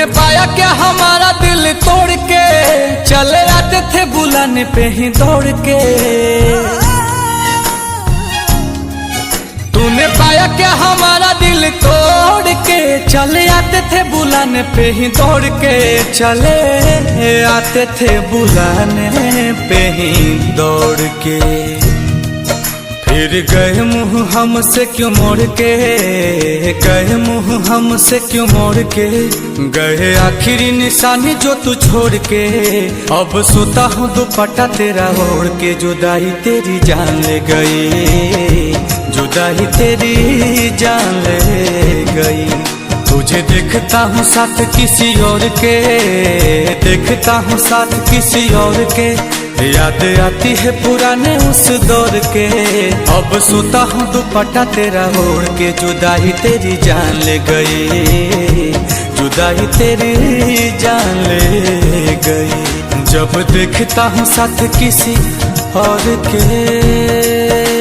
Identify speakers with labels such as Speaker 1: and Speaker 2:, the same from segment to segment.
Speaker 1: पाया क्या हमारा दिल तोड़ के, चले आते थे बुलाने पे ही दौड़ के। तूने पाया क्या हमारा दिल तोड़ के, चले आते थे बुलाने पे ही दौड़ के, चले आते थे बुलाने पे ही दौड़ के। फिर गए मुँह हमसे क्यों मोड़ के, गए मुँह हमसे क्यों मोड़ के, गए आखिरी निशानी जो तू छोड़ के। अब सोता हूँ दुपट्टा तेरा ओढ़ के, जुदाई तेरी जान ले गई, जुदाई तेरी जान ले गई। तुझे देखता हूँ साथ किसी और के, देखता हूँ साथ किसी और के, याद आती है पुराने उस दौर के। अब सोता हूँ दुपट्टा तेरा ओढ़ के, जुदाई तेरी जान ले गई, जुदाई तेरी जान ले गई। जब देखता हूँ साथ किसी और के।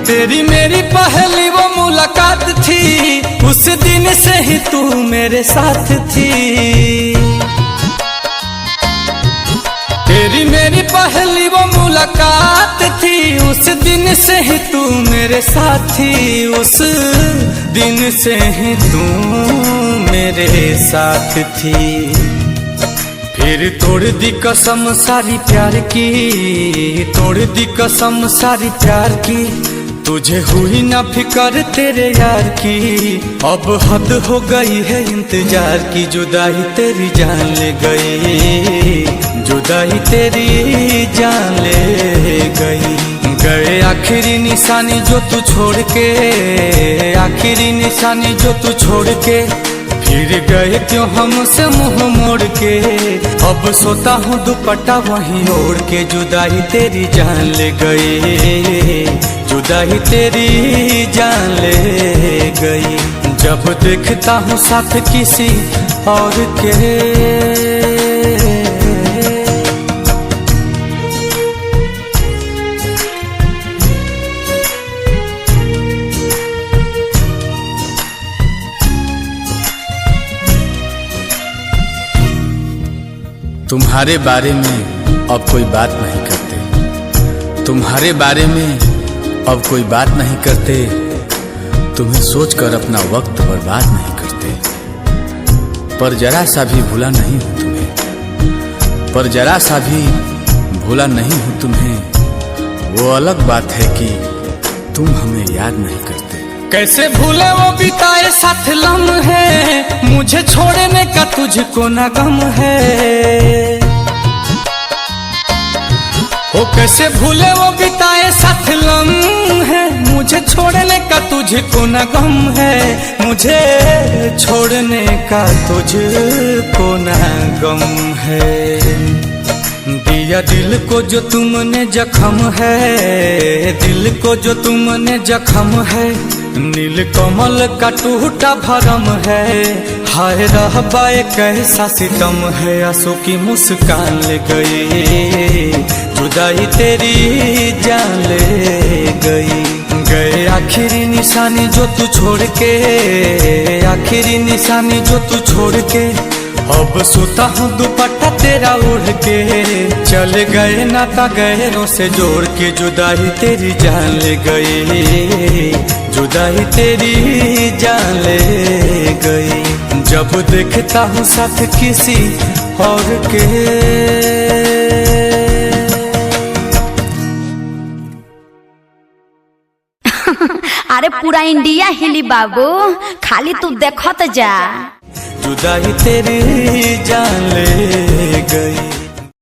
Speaker 1: तेरी मेरी पहली वो मुलाकात थी, उस दिन से ही तू मेरे साथ थी। तेरी मेरी पहली वो मुलाकात थी, उस दिन से ही तू मेरे साथ थी, उस दिन से ही तू मेरे साथ थी। फिर तोड़ दी कसम सारी प्यार की, तोड़ दी कसम सारी प्यार की, तुझे हुई ना फिकर तेरे यार की। अब हद हो गई है इंतजार की, जुदाई तेरी जान ले गई, जुदाई तेरी जान ले गई। गए आखिरी निशानी जो तू छोड़ के, आखिरी निशानी जो तू छोड़ के, फिर गए क्यों हमसे मुंह मोड़ के। अब सोता हूँ दुपट्टा वहीं ओढ़ के, जुदाई तेरी जान ले गई, जुदाई तेरी जान ले गई। जब देखता हूँ साथ किसी और के।
Speaker 2: तुम्हारे बारे में अब कोई बात नहीं करते, तुम्हारे बारे में अब कोई बात नहीं करते, तुम्हें सोचकर अपना वक्त बर्बाद नहीं करते। पर जरा सा भी भूला नहीं हूँ तुम्हें, पर जरा सा भी भूला नहीं हूँ तुम्हें। वो अलग बात है कि तुम हमें याद नहीं करते।
Speaker 1: कैसे भूले वो बिताए साथ लम्हे, मुझे छोड़ने का तुझको ना गम है। ओ कैसे भूले वो बिताए साथ लम्हे, मुझे छोड़ने का तुझको ना गम है, मुझे छोड़ने का तुझको ना गम है। दिया दिल को जो तुमने जख्म है, दिल को जो तुमने जख्म है, नील कमल का टूटा भरम है। हाय रहबाए कैसा सितम है, आंसू की मुस्कान ले गई, जुदाई तेरी जान ले गई। गए आखिरी निशानी जो तू छोड़ के, आखिरी निशानी जो तू छोड़ के, अब सोता हूँ दुपट्टा तेरा ओढ़ के। चले गए नाता गहरों से जोड़ के, जुदाई तेरी जान ले गई, जुदाई तेरी जान ले गई। जब देखता हूँ साथ किसी और के।
Speaker 3: अरे पूरा इंडिया हिली बाबू, खाली तू देखत जा।
Speaker 1: जुदाई तेरी जान ले गई।